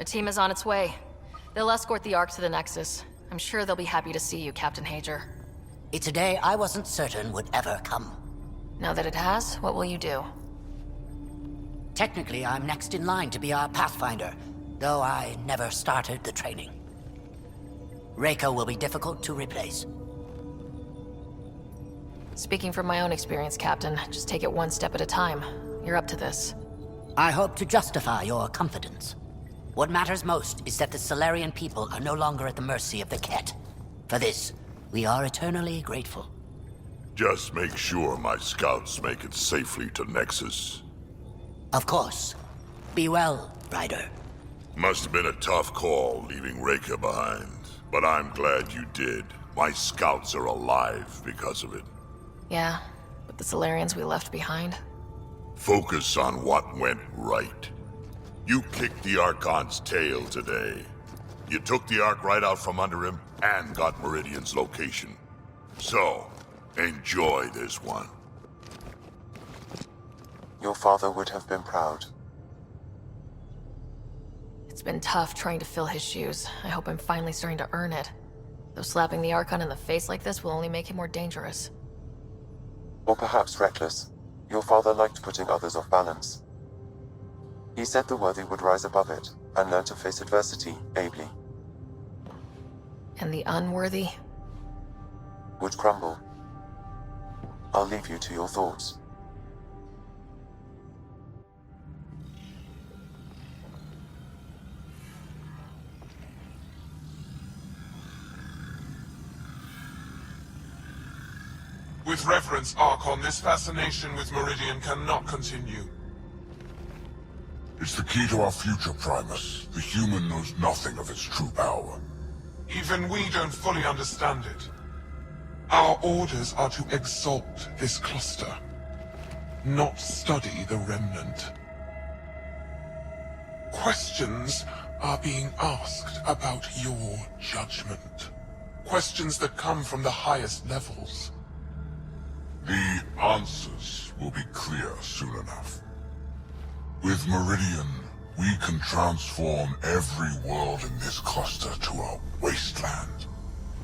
team is on its way. They'll escort the Ark to the Nexus. I'm sure they'll be happy to see you, Captain Hager. It's a day I wasn't certain would ever come. Now that it has, what will you do? Technically, I'm next in line to be our Pathfinder, though I never started the training. Reiko will be difficult to replace. Speaking from my own experience, Captain, just take it one step at a time. You're up to this. I hope to justify your confidence. What matters most is that the Solarian people are no longer at the mercy of the Ket. For this, we are eternally grateful. Just make sure my scouts make it safely to Nexus. Of course. Be well, Ryder. Must have been a tough call leaving Reika behind, but I'm glad you did. My scouts are alive because of it. Yeah, but the Solarians we left behind? Focus on what went right. You kicked the Archon's tail today. You took the Ark right out from under him and got Meridian's location. So, enjoy this one. Your father would have been proud. It's been tough trying to fill his shoes. I hope I'm finally starting to earn it. Though slapping the Archon in the face like this will only make him more dangerous. Or perhaps reckless. Your father liked putting others off balance. He said the worthy would rise above it and learn to face adversity ably. And the unworthy? Would crumble. I'll leave you to your thoughts. With reverence, Archon, this fascination with Meridian cannot continue. It's the key to our future, Primus. The human knows nothing of its true power. Even we don't fully understand it. Our orders are to exalt this cluster, not study the remnant. Questions are being asked about your judgment. Questions that come from the highest levels. The answers will be clear soon enough. With Meridian, we can transform every world in this cluster to a wasteland.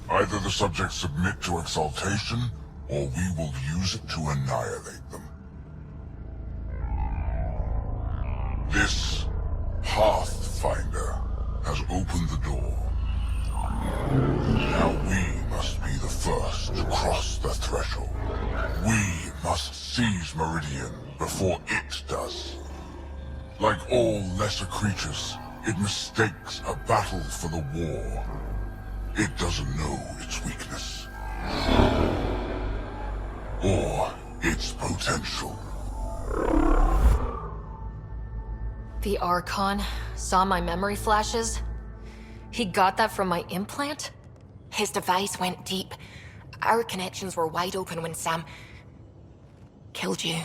Either the subjects submit to exaltation, or we will use it to annihilate them. This Pathfinder has opened the door. Now we must be the first to cross the threshold. We must seize Meridian before it does. Like all lesser creatures, it mistakes a battle for the war. It doesn't know its weakness. Or its potential. The Archon saw my memory flashes? He got that from my implant? His device went deep. Our connections were wide open when Sam killed you.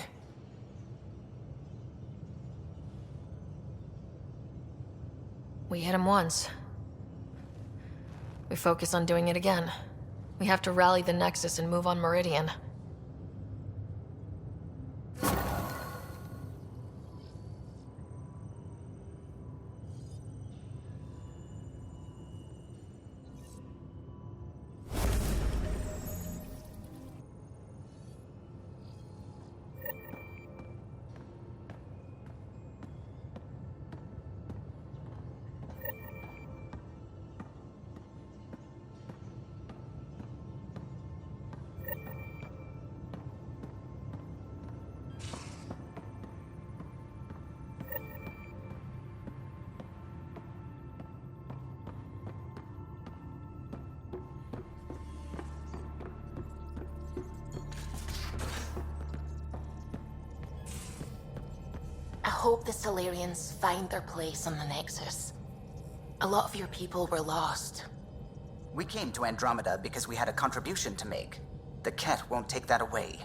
We hit him once. We focus on doing it again. We have to rally the Nexus and move on Meridian. I hope the Solarians find their place on the Nexus. A lot of your people were lost. We came to Andromeda because we had a contribution to make. The Ket won't take that away.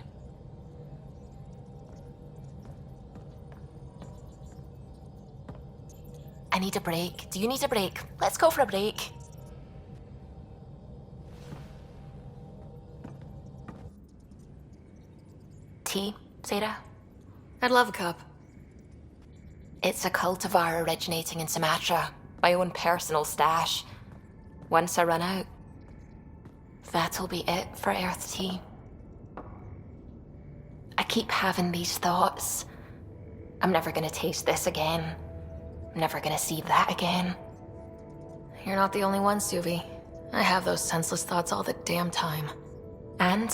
I need a break. Do you need a break? Let's go for a break. Tea, Sarah? I'd love a cup. It's a cultivar originating in Sumatra. My own personal stash. Once I run out, that'll be it for Earth Tea. I keep having these thoughts. I'm never gonna taste this again. I'm never gonna see that again. You're not the only one, Suvi. I have those senseless thoughts all the damn time. And?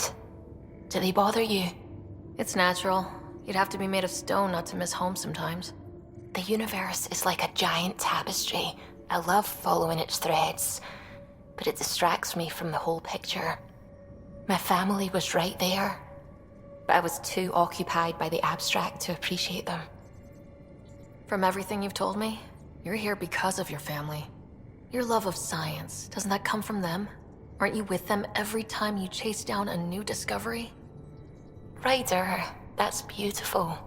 Do they bother you? It's natural. You'd have to be made of stone not to miss home sometimes. The universe is like a giant tapestry. I love following its threads, but it distracts me from the whole picture. My family was right there, but I was too occupied by the abstract to appreciate them. From everything you've told me, you're here because of your family. Your love of science, doesn't that come from them? Aren't you with them every time you chase down a new discovery? Ryder, that's beautiful.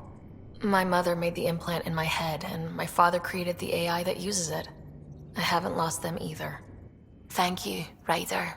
My mother made the implant in my head, and my father created the AI that uses it. I haven't lost them either. Thank you, Ryder.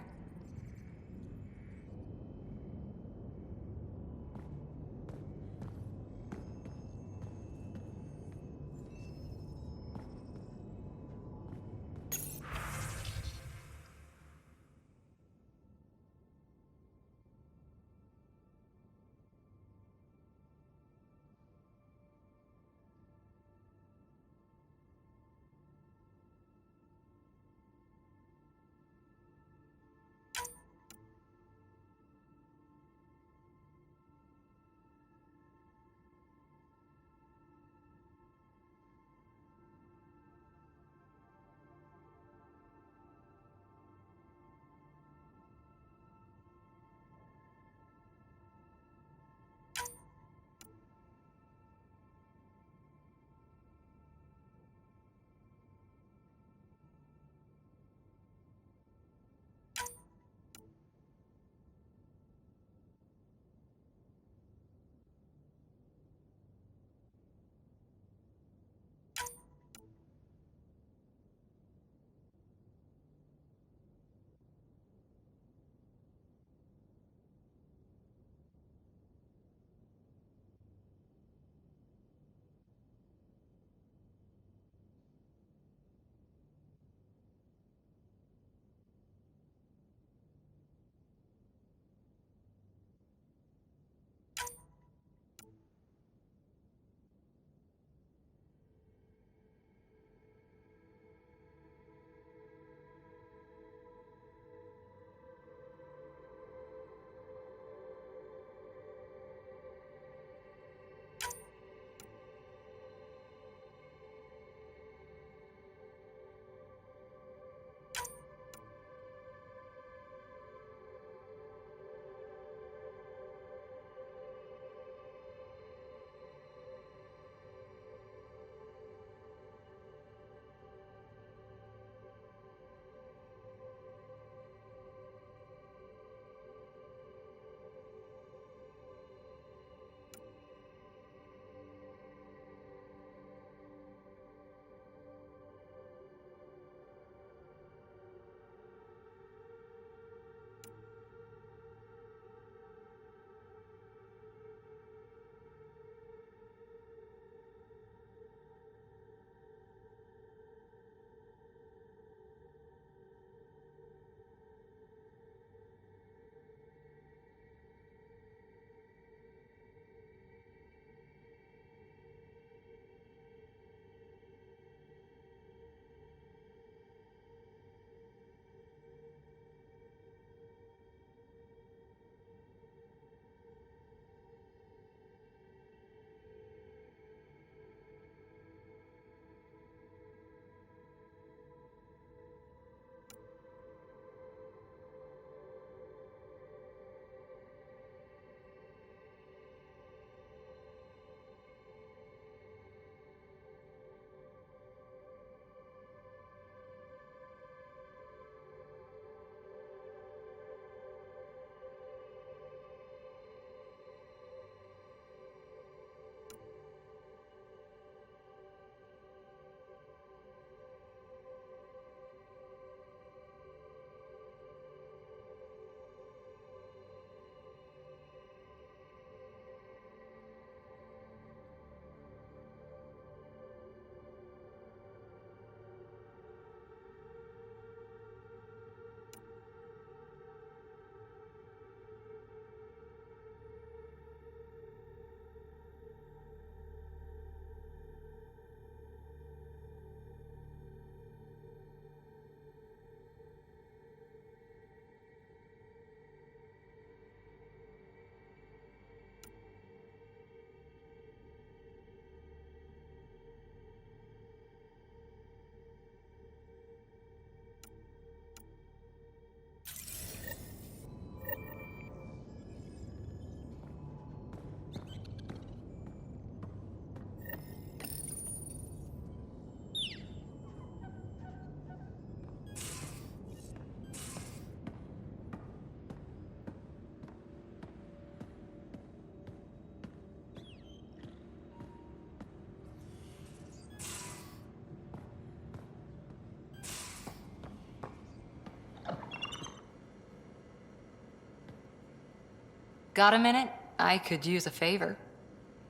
Got a minute? I could use a favor.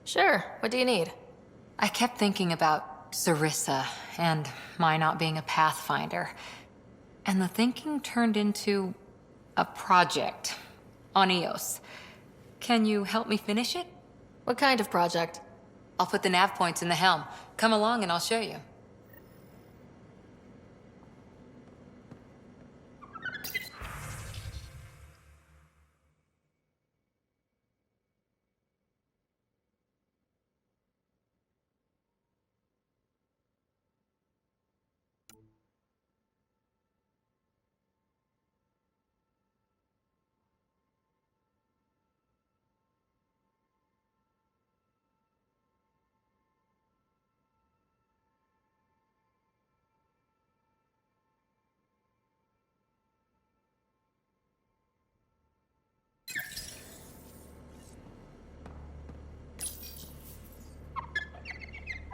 Sure, what do you need? I kept thinking about Sarissa and my not being a pathfinder. And the thinking turned into a project on Eos. Can you help me finish it? What kind of project? I'll put the nav points in the helm. Come along and I'll show you.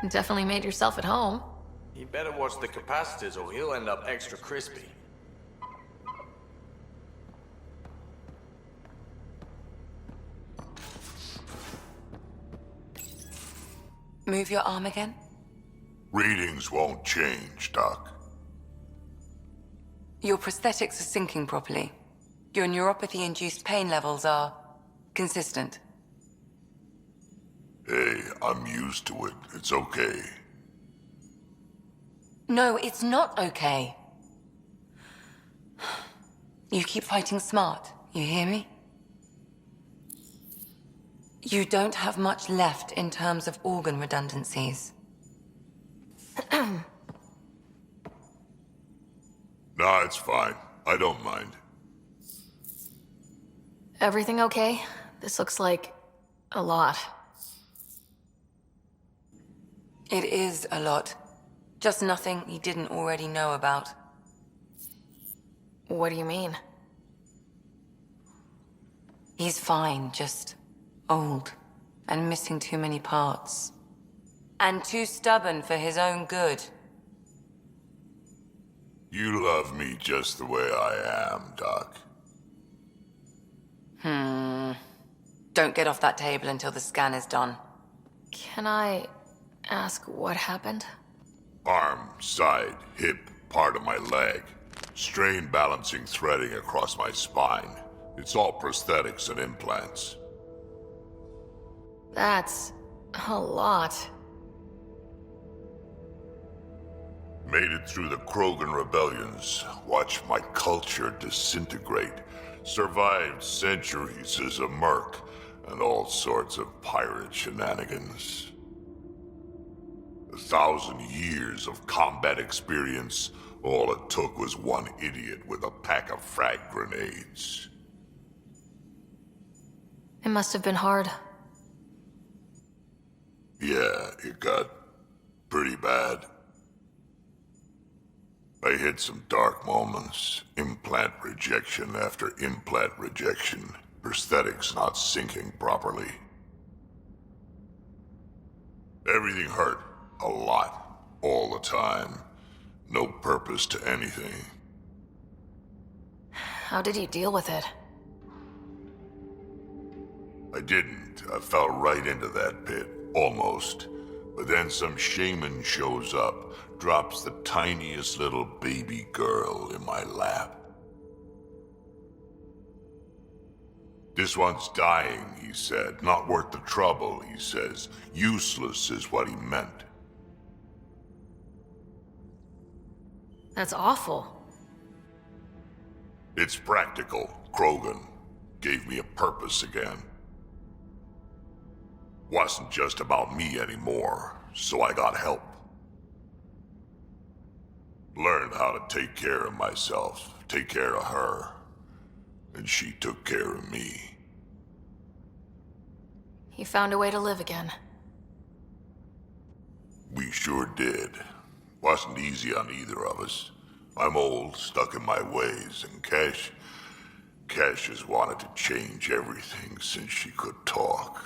Definitely made yourself at home. You better watch the capacitors or he'll end up extra crispy. Move your arm again? Readings won't change, Doc. Your prosthetics are syncing properly. Your neuropathy-induced pain levels are consistent. Hey, I'm used to it. It's okay. No, it's not okay. You keep fighting smart, you hear me? You don't have much left in terms of organ redundancies. Nah, it's fine. I don't mind. Everything okay? This looks like a lot. It is a lot. Just nothing he didn't already know about. What do you mean? He's fine, just old and missing too many parts. And too stubborn for his own good. You love me just the way I am, Doc. Don't get off that table until the scan is done. Can I ask what happened? Arm, side, hip, part of my leg. Strain balancing threading across my spine. It's all prosthetics and implants. That's a lot. Made it through the Krogan rebellions. Watched my culture disintegrate. Survived centuries as a merc and all sorts of pirate shenanigans. 1,000 years of combat experience. All it took was one idiot with a pack of frag grenades. It must have been hard. Yeah, it got pretty bad. I hit some dark moments. Implant rejection after implant rejection. Prosthetics not syncing properly. Everything hurt. A lot. All the time. No purpose to anything. How did you deal with it? I didn't. I fell right into that pit. Almost. But then some shaman shows up, drops the tiniest little baby girl in my lap. This one's dying, he said. Not worth the trouble, he says. Useless is what he meant. That's awful. It's practical. Krogan gave me a purpose again. Wasn't just about me anymore, so I got help. Learned how to take care of myself, take care of her. And she took care of me. You found a way to live again. We sure did. Wasn't easy on either of us. I'm old, stuck in my ways, and Cash has wanted to change everything since she could talk.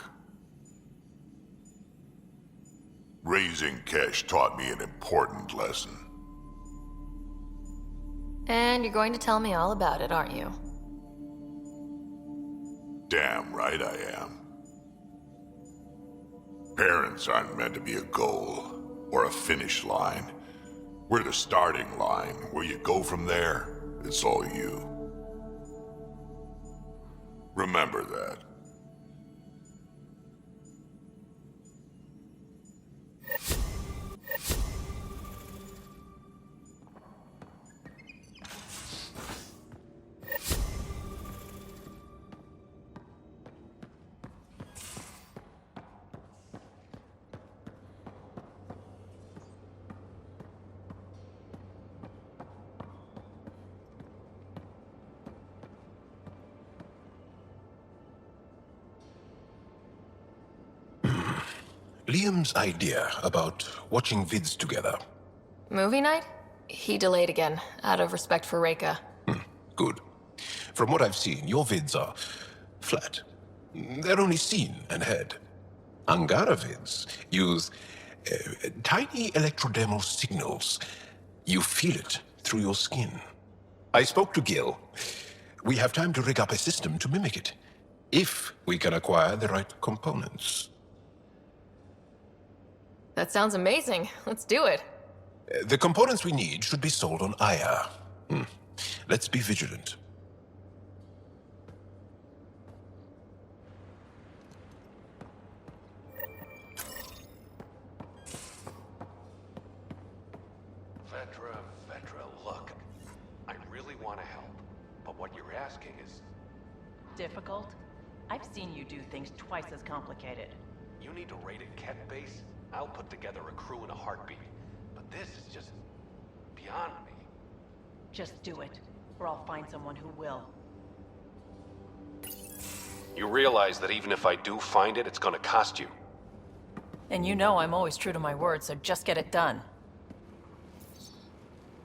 Raising Cash taught me an important lesson. And you're going to tell me all about it, aren't you? Damn right I am. Parents aren't meant to be a goal, or a finish line. We're the starting line. Where you go from there, it's all you. Remember that. Liam's idea about watching vids together. Movie night? He delayed again, out of respect for Reika. Good. From what I've seen, your vids are flat. They're only seen and heard. Angara vids use tiny electrodermal signals. You feel it through your skin. I spoke to Gil. We have time to rig up a system to mimic it, if we can acquire the right components. That sounds amazing. Let's do it. The components we need should be sold on Aya. Let's be vigilant. Vetra, look. I really want to help, but what you're asking is... Difficult? I've seen you do things twice as complicated. You need a rated Ket base? I'll put together a crew in a heartbeat. But this is just... beyond me. Just do it, or I'll find someone who will. You realize that even if I do find it, it's gonna cost you. And you know I'm always true to my word, so just get it done.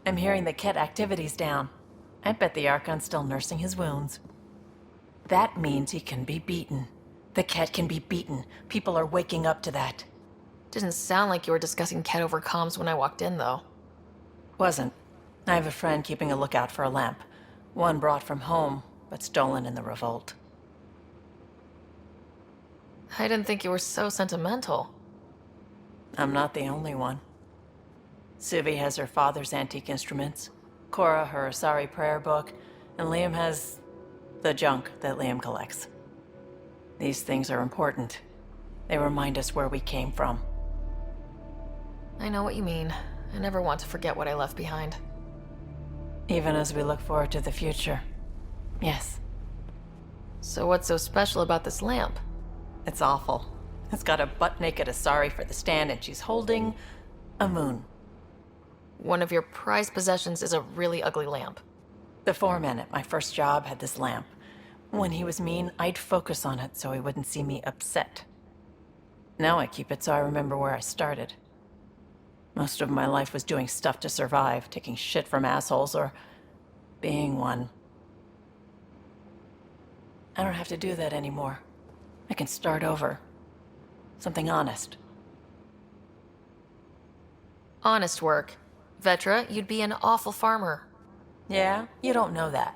I'm hearing the Ket activity's down. I bet the Archon's still nursing his wounds. That means he can be beaten. The Ket can be beaten. People are waking up to that. Didn't sound like you were discussing Ket over comms when I walked in, though. Wasn't. I have a friend keeping a lookout for a lamp. One brought from home, but stolen in the revolt. I didn't think you were so sentimental. I'm not the only one. Suvi has her father's antique instruments, Cora her Asari prayer book, and Liam has the junk that Liam collects. These things are important. They remind us where we came from. I know what you mean. I never want to forget what I left behind. Even as we look forward to the future. Yes. So what's so special about this lamp? It's awful. It's got a butt-naked Asari for the stand, and she's holding a moon. One of your prized possessions is a really ugly lamp. The foreman at my first job had this lamp. When he was mean, I'd focus on it so he wouldn't see me upset. Now I keep it so I remember where I started. Most of my life was doing stuff to survive, taking shit from assholes, or being one. I don't have to do that anymore. I can start over. Something honest. Honest work. Vetra, you'd be an awful farmer. Yeah? You don't know that.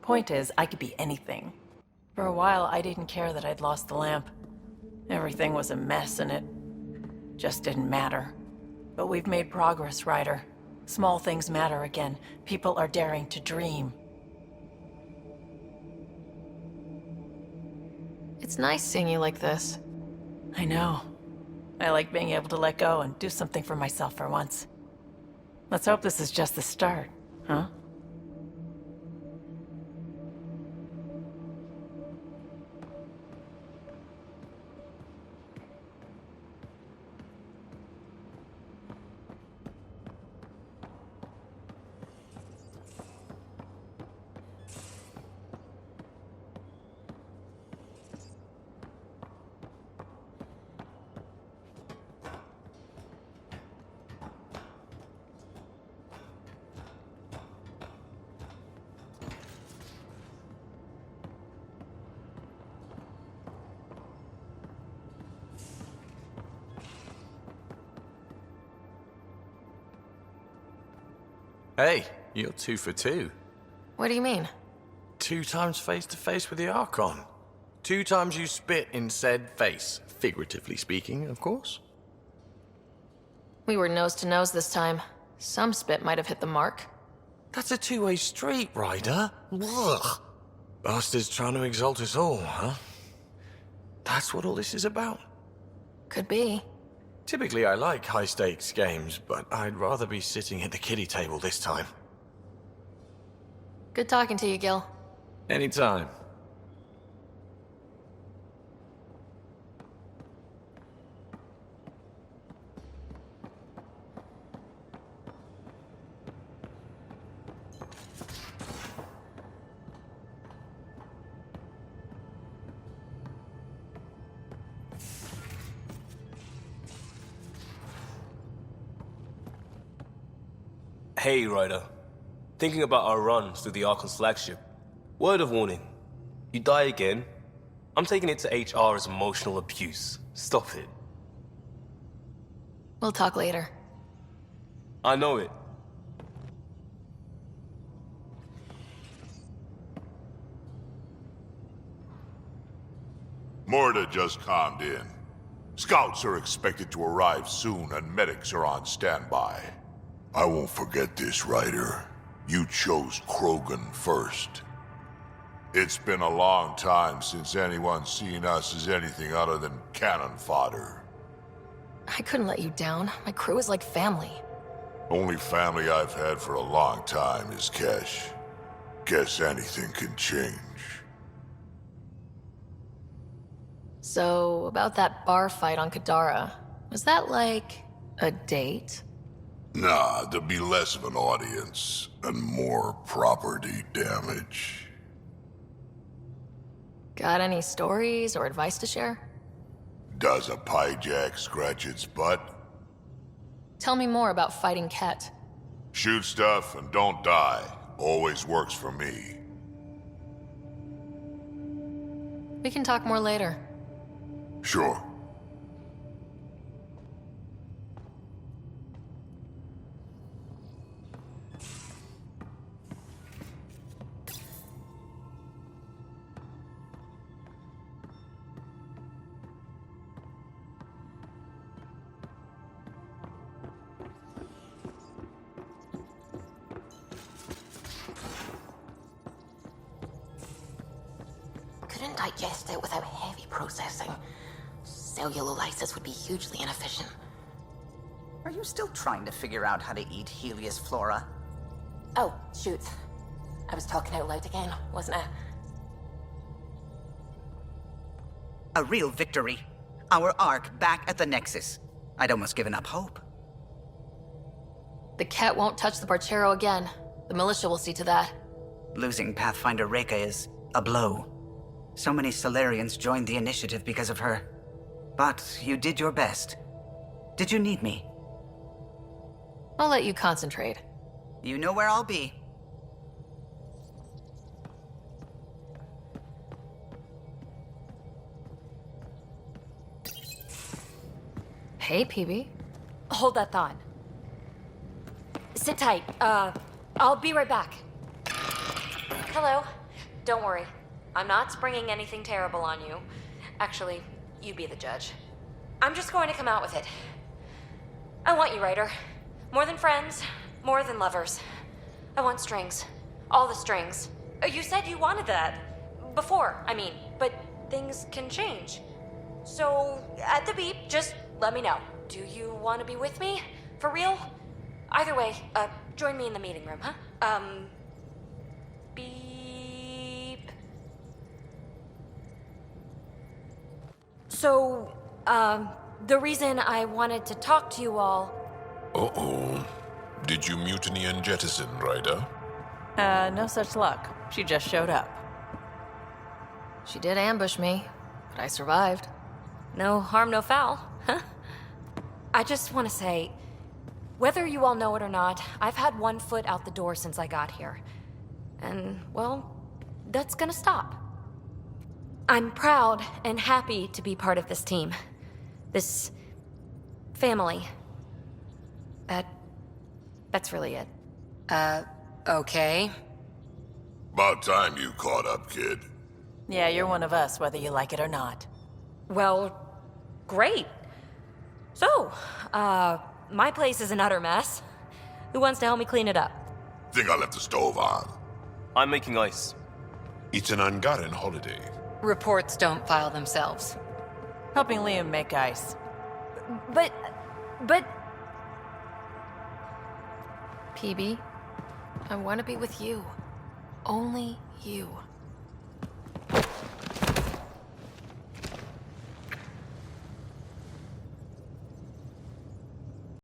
Point is, I could be anything. For a while, I didn't care that I'd lost the lamp. Everything was a mess, and it just didn't matter. But we've made progress, Ryder. Small things matter again. People are daring to dream. It's nice seeing you like this. I know. I like being able to let go and do something for myself for once. Let's hope this is just the start, huh? Hey, you're 2 for 2. What do you mean? 2 times face to face with the Archon. 2 times you spit in said face. Figuratively speaking, of course. We were nose to nose this time. Some spit might have hit the mark. That's a two-way street, Ryder. Ugh. Bastards trying to exalt us all, huh? That's what all this is about? Could be. Typically, I like high-stakes games, but I'd rather be sitting at the kiddie table this time. Good talking to you, Gil. Anytime. Hey, Ryder. Thinking about our run through the Arkham's flagship. Word of warning. You die again, I'm taking it to HR as emotional abuse. Stop it. We'll talk later. I know it. Morta just calmed in. Scouts are expected to arrive soon and medics are on standby. I won't forget this, Ryder. You chose Krogan first. It's been a long time since anyone's seen us as anything other than cannon fodder. I couldn't let you down. My crew is like family. Only family I've had for a long time is Kesh. Guess anything can change. So, about that bar fight on Kadara, was that like a date? Nah, there'll be less of an audience and more property damage. Got any stories or advice to share? Does a pyjak scratch its butt? Tell me more about fighting Ket. Shoot stuff and don't die. Always works for me. We can talk more later. Sure. Couldn't digest it without heavy processing. Cellular lysis would be hugely inefficient. Are you still trying to figure out how to eat Helios flora? Oh, shoot. I was talking out loud again, wasn't I? A real victory. Our Ark back at the Nexus. I'd almost given up hope. The Ket won't touch the Paarchero again. The militia will see to that. Losing Pathfinder Reka is a blow. So many Solarians joined the initiative because of her. But you did your best. Did you need me? I'll let you concentrate. You know where I'll be. Hey, PB. Hold that thought. Sit tight. I'll be right back. Hello. Don't worry. I'm not springing anything terrible on you. Actually, you be the judge. I'm just going to come out with it. I want you, Ryder. More than friends, more than lovers. I want strings. All the strings. You said you wanted that. Before, I mean. But things can change. So, at the beep, just let me know. Do you want to be with me? For real? Either way, join me in the meeting room, huh? Beep. So, the reason I wanted to talk to you all... Uh-oh. Did you mutiny and jettison, Ryder? No such luck. She just showed up. She did ambush me, but I survived. No harm, no foul, huh? I just want to say, whether you all know it or not, I've had one foot out the door since I got here. And, well, that's gonna stop. I'm proud and happy to be part of this team. This family. That's really it. Okay. About time you caught up, kid. Yeah, you're one of us, whether you like it or not. Well, great. So, my place is an utter mess. Who wants to help me clean it up? Think I left the stove on. I'm making ice. It's an Angaran holiday. Reports don't file themselves. Helping Liam make ice. But... PB, I want to be with you. Only you.